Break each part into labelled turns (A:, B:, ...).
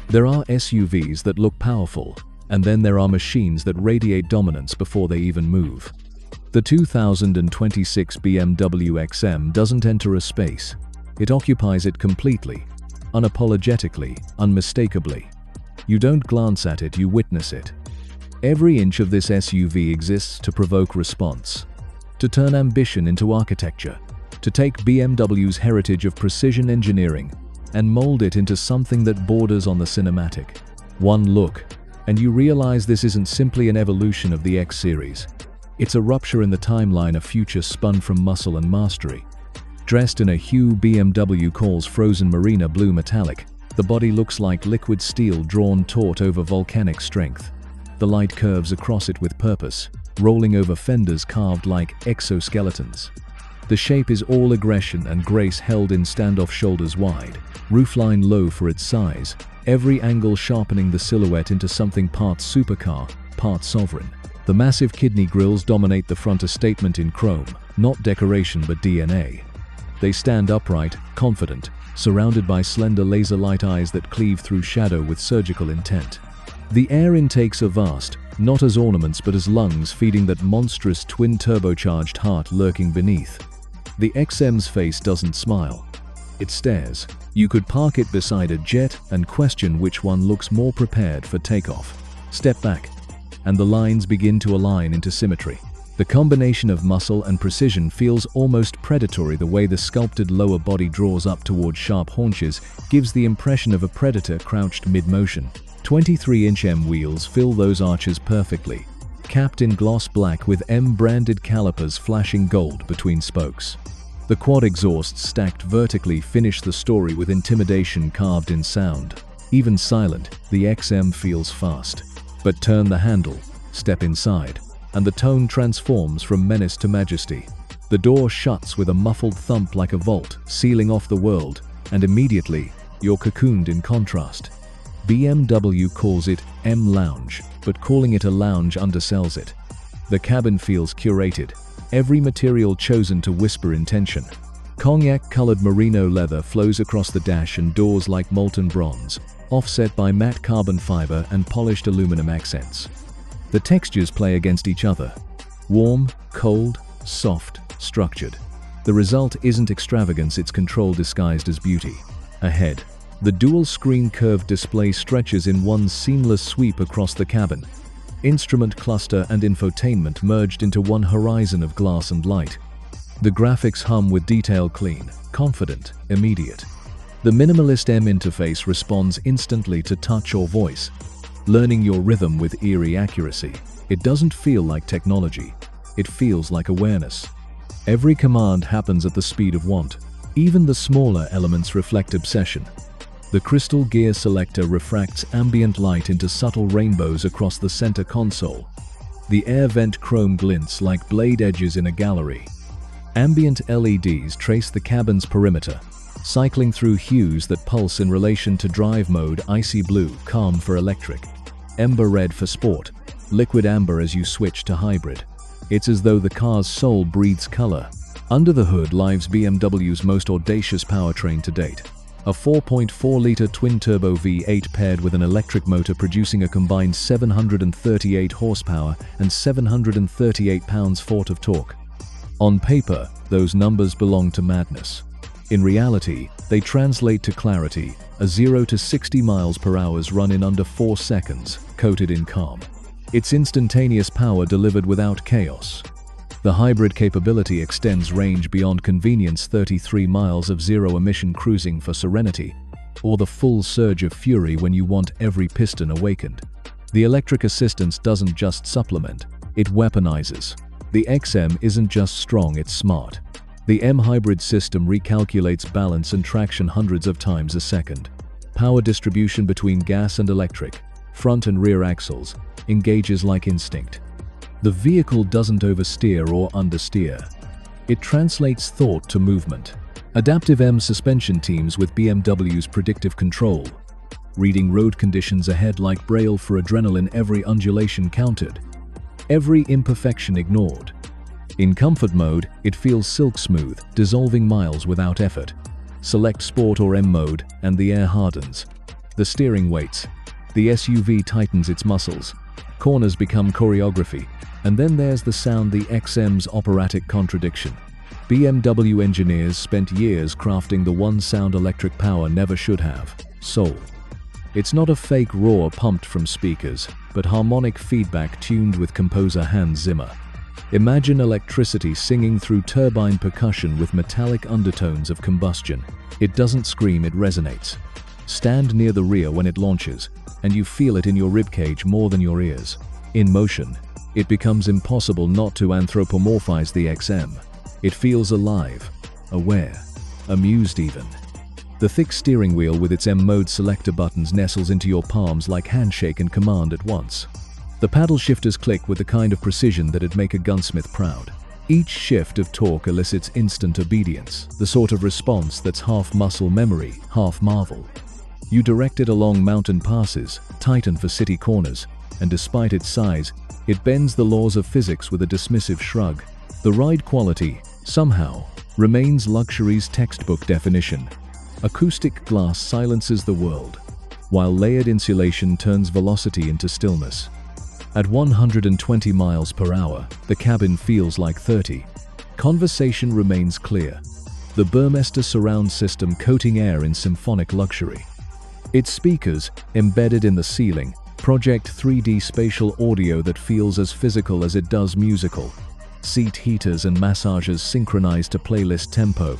A: There are SUVs that look powerful, and then there are machines that radiate dominance before they even move. The 2026 BMW XM doesn't enter a space. It occupies it completely, unapologetically, unmistakably. You don't glance at it, you witness it. Every inch of this SUV exists to provoke response, to turn ambition into architecture, to take BMW's heritage of precision engineering and mold it into something that borders on the cinematic. One look, and you realize this isn't simply an evolution of the X series. It's a rupture in the timeline, a future spun from muscle and mastery. Dressed in a hue BMW calls frozen marina blue metallic, the body looks like liquid steel drawn taut over volcanic strength. The light curves across it with purpose, rolling over fenders carved like exoskeletons. The shape is all aggression and grace held in standoff, shoulders wide, roofline low for its size, every angle sharpening the silhouette into something part supercar, part sovereign. The massive kidney grills dominate the front, a statement in chrome, not decoration but DNA. They stand upright, confident, surrounded by slender laser light eyes that cleave through shadow with surgical intent. The air intakes are vast, not as ornaments but as lungs feeding that monstrous twin-turbocharged heart lurking beneath. The XM's face doesn't smile. It stares. You could park it beside a jet and question which one looks more prepared for takeoff. Step back, and the lines begin to align into symmetry. The combination of muscle and precision feels almost predatory. The way the sculpted lower body draws up towards sharp haunches gives the impression of a predator crouched mid-motion. 23-inch M wheels fill those arches perfectly, capped in gloss black with M-branded calipers flashing gold between spokes. The quad exhausts stacked vertically finish the story with intimidation carved in sound. Even silent, the XM feels fast. But turn the handle, step inside, and the tone transforms from menace to majesty. The door shuts with a muffled thump like a vault, sealing off the world, and immediately, you're cocooned in contrast. BMW calls it M Lounge, but calling it a lounge undersells it. The cabin feels curated, every material chosen to whisper intention. Cognac-colored merino leather flows across the dash and doors like molten bronze, offset by matte carbon fiber and polished aluminum accents. The textures play against each other. Warm, cold, soft, structured. The result isn't extravagance, it's control disguised as beauty. Ahead, the dual-screen curved display stretches in one seamless sweep across the cabin. Instrument cluster and infotainment merged into one horizon of glass and light. The graphics hum with detail, clean, confident, immediate. The minimalist M interface responds instantly to touch or voice, learning your rhythm with eerie accuracy. It doesn't feel like technology. It feels like awareness. Every command happens at the speed of want. Even the smaller elements reflect obsession. The crystal gear selector refracts ambient light into subtle rainbows across the center console. The air vent chrome glints like blade edges in a gallery. Ambient LEDs trace the cabin's perimeter, cycling through hues that pulse in relation to drive mode: icy blue, calm for electric, ember red for sport, liquid amber as you switch to hybrid. It's as though the car's soul breathes color. Under the hood lies BMW's most audacious powertrain to date. A 4.4-liter twin-turbo V8 paired with an electric motor producing a combined 738 horsepower and 738 pounds-feet of torque. On paper, those numbers belong to madness. In reality, they translate to clarity: a 0 to 60 miles per hour run in under 4 seconds, coated in calm. It's instantaneous power delivered without chaos. The hybrid capability extends range beyond convenience: 33 miles of zero-emission cruising for serenity, or the full surge of fury when you want every piston awakened. The electric assistance doesn't just supplement, it weaponizes. The XM isn't just strong, it's smart. The M hybrid system recalculates balance and traction hundreds of times a second. Power distribution between gas and electric, front and rear axles, engages like instinct. The vehicle doesn't oversteer or understeer. It translates thought to movement. Adaptive M suspension teams with BMW's predictive control, reading road conditions ahead like Braille for adrenaline, every undulation counted, every imperfection ignored. In comfort mode, it feels silk smooth, dissolving miles without effort. Select Sport or M mode, and the air hardens. The steering waits. The SUV tightens its muscles. Corners become choreography. And then there's the sound, the XM's operatic contradiction. BMW engineers spent years crafting the one sound electric power never should have: soul. It's not a fake roar pumped from speakers, but harmonic feedback tuned with composer Hans Zimmer. Imagine electricity singing through turbine percussion with metallic undertones of combustion. It doesn't scream, it resonates. Stand near the rear when it launches, and you feel it in your ribcage more than your ears. In motion, it becomes impossible not to anthropomorphize the XM. It feels alive, aware, amused even. The thick steering wheel with its M-mode selector buttons nestles into your palms like handshake and command at once. The paddle shifters click with the kind of precision that'd make a gunsmith proud. Each shift of torque elicits instant obedience, the sort of response that's half muscle memory, half marvel. You direct it along mountain passes, tighten for city corners, and despite its size, it bends the laws of physics with a dismissive shrug. The ride quality, somehow, remains luxury's textbook definition. Acoustic glass silences the world, while layered insulation turns velocity into stillness. At 120 miles per hour, the cabin feels like 30. Conversation remains clear. The Burmester surround system coating air in symphonic luxury. Its speakers, embedded in the ceiling, project 3D spatial audio that feels as physical as it does musical. Seat heaters and massagers synchronize to playlist tempo.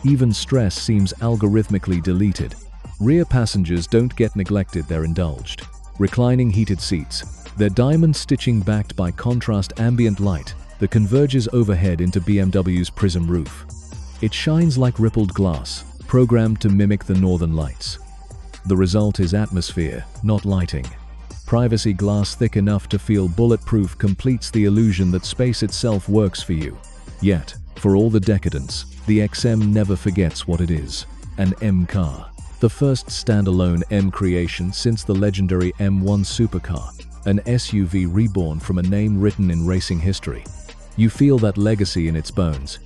A: Even stress seems algorithmically deleted. Rear passengers don't get neglected, they're indulged. Reclining heated seats, their diamond stitching backed by contrast ambient light that converges overhead into BMW's prism roof. It shines like rippled glass, programmed to mimic the northern lights. The result is atmosphere, not lighting. Privacy glass thick enough to feel bulletproof completes the illusion that space itself works for you. Yet, for all the decadence, the XM never forgets what it is: an M car. The first standalone M creation since the legendary M1 supercar. An SUV reborn from a name written in racing history. You feel that legacy in its bones.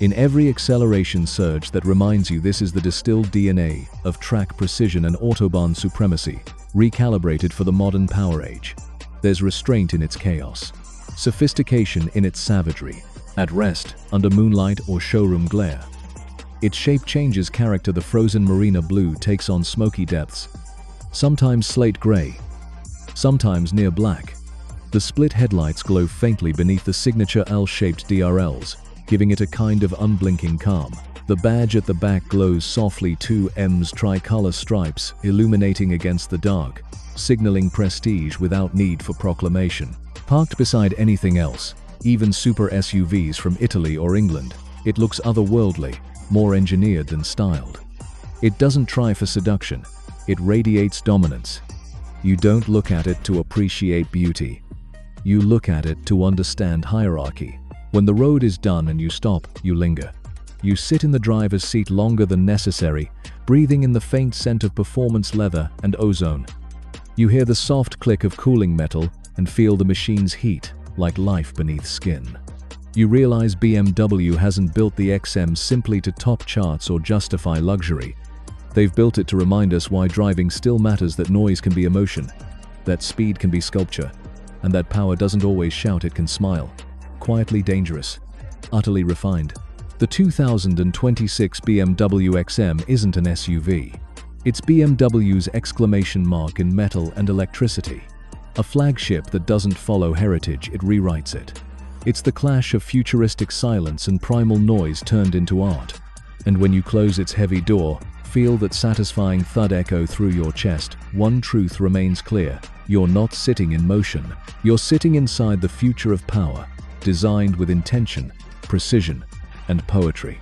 A: In every acceleration surge that reminds you this is the distilled DNA of track precision and autobahn supremacy, recalibrated for the modern power age. There's restraint in its chaos, sophistication in its savagery. At rest, under moonlight or showroom glare, its shape changes character. The frozen marina blue takes on smoky depths, sometimes slate gray, sometimes near black. The split headlights glow faintly beneath the signature L-shaped DRLs, giving it a kind of unblinking calm. The badge at the back glows softly, two M's tricolor stripes illuminating against the dark, signaling prestige without need for proclamation. Parked beside anything else, even super SUVs from Italy or England, it looks otherworldly, more engineered than styled. It doesn't try for seduction, it radiates dominance. You don't look at it to appreciate beauty. You look at it to understand hierarchy. When the road is done and you stop, you linger. You sit in the driver's seat longer than necessary, breathing in the faint scent of performance leather and ozone. You hear the soft click of cooling metal and feel the machine's heat, like life beneath skin. You realize BMW hasn't built the XM simply to top charts or justify luxury. They've built it to remind us why driving still matters, that noise can be emotion, that speed can be sculpture, and that power doesn't always shout, it can smile. Quietly dangerous, utterly refined. The 2026 BMW XM isn't an SUV. It's BMW's exclamation mark in metal and electricity. A flagship that doesn't follow heritage, it rewrites it. It's the clash of futuristic silence and primal noise turned into art. And when you close its heavy door, feel that satisfying thud echo through your chest, one truth remains clear: you're not sitting in motion. You're sitting inside the future of power, designed with intention, precision, and poetry.